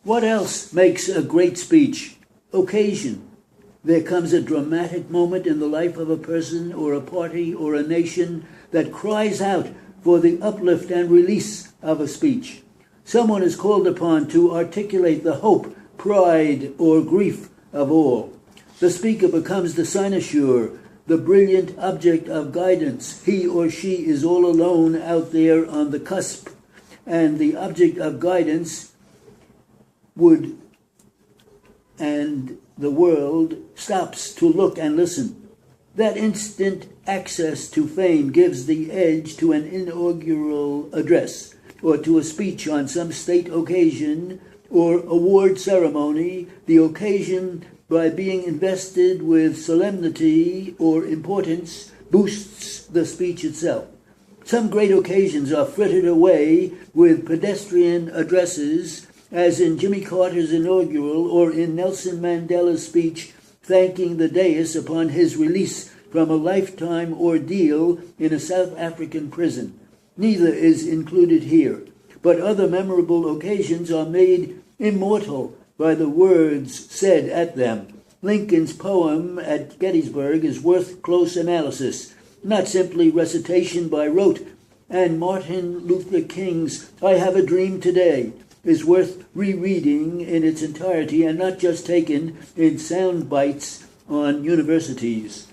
What else makes a great speech? Occasion. There comes a dramatic moment in the life of a person or a party or a nation that cries out for the uplift and release of a speech. Someone is called upon to articulate the hope, pride, or grief of all. The speaker becomes the cynosure, the brilliant object of guidance. He or she is all alone out there on the cusp, and the object of guidance and the world stops to look and listen. That instant access to fame gives the edge to an inaugural address, or to a speech on some state occasion or award ceremony. The occasion, by being invested with solemnity or importance, boosts the speech itself. Some great occasions are frittered away with pedestrian addresses, as in Jimmy Carter's inaugural or in Nelson Mandela's speech thanking the dais upon his release from a lifetime ordeal in a South African prison. Neither is included here, but other memorable occasions are made immortal by the words said at them. Lincoln's poem at Gettysburg is worth close analysis, not simply recitation by rote, and Martin Luther King's I Have a Dream Today is worth rereading in its entirety and not just taken in sound bites on universities.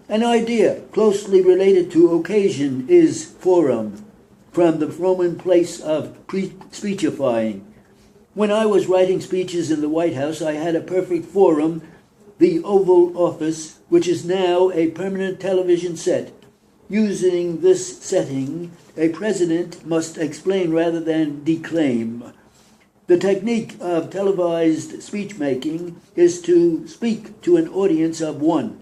An idea closely related to occasion is forum, from the Roman place of speechifying. When I was writing speeches in the White House, I had a perfect forum, the Oval Office, which is now a permanent television set. Using this setting, a president must explain rather than declaim. The technique of televised speech-making is to speak to an audience of one.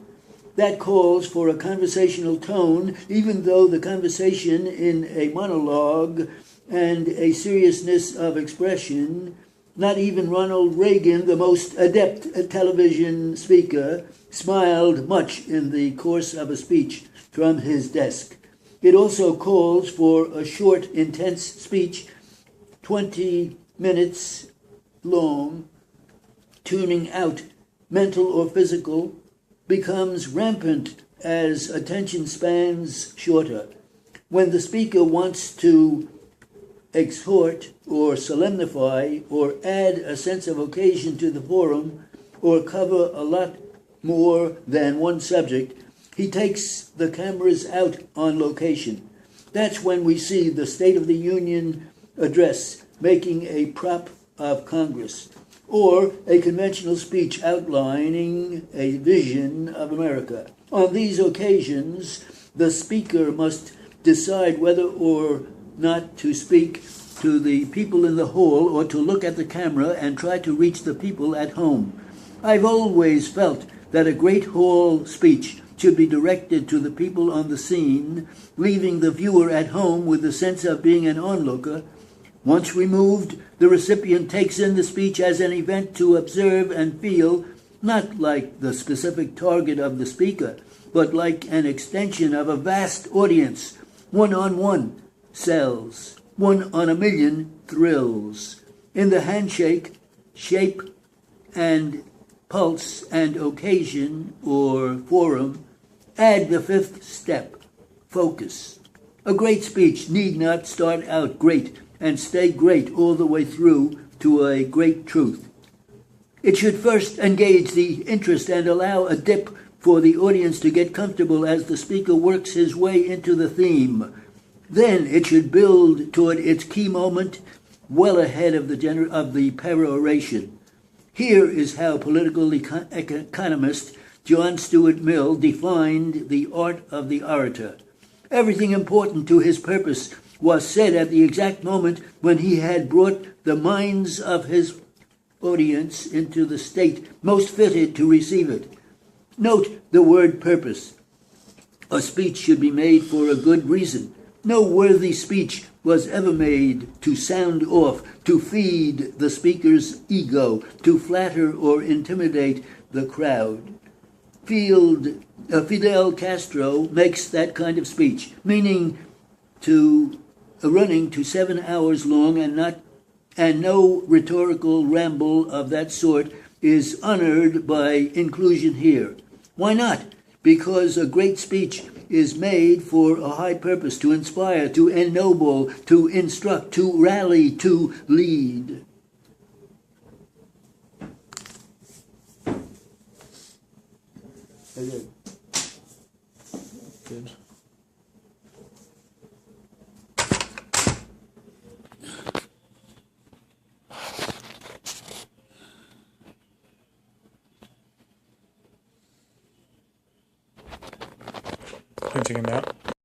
That calls for a conversational tone, even though the conversation in a monologue and a seriousness of expression, not even Ronald Reagan, the most adept television speaker, smiled much in the course of a speech from his desk. It also calls for a short, intense speech, 20 minutes long. Tuning out, mental or physical, becomes rampant as attention spans shorter. When the speaker wants to exhort or solemnify or add a sense of occasion to the forum or cover a lot more than one subject, he takes the cameras out on location. That's when we see the State of the Union address making a prop of Congress, or a conventional speech outlining a vision of America. On these occasions, the speaker must decide whether or not to speak to the people in the hall or to look at the camera and try to reach the people at home. I've always felt that a great hall speech should be directed to the people on the scene, leaving the viewer at home with the sense of being an onlooker. Once removed, the recipient takes in the speech as an event to observe and feel, not like the specific target of the speaker, but like an extension of a vast audience. One-on-one sells. One on a million thrills. In the handshake, shape and pulse and occasion or forum, add the fifth step, focus. A great speech need not start out great and stay great all the way through to a great truth. It should first engage the interest and allow a dip for the audience to get comfortable as the speaker works his way into the theme. Then it should build toward its key moment well ahead of the peroration. Here is how political economist John Stuart Mill defined the art of the orator. Everything important to his purpose was said at the exact moment when he had brought the minds of his audience into the state most fitted to receive it. Note the word purpose. A speech should be made for a good reason. No worthy speech was ever made to sound off, to feed the speaker's ego, to flatter or intimidate the crowd. Fidel Castro makes that kind of speech, meaning running to 7 hours long and no rhetorical ramble of that sort is honored by inclusion here. Why not? Because a great speech is made for a high purpose, to inspire, to ennoble, to instruct, to rally, to lead. Okay. Good. Printing it out.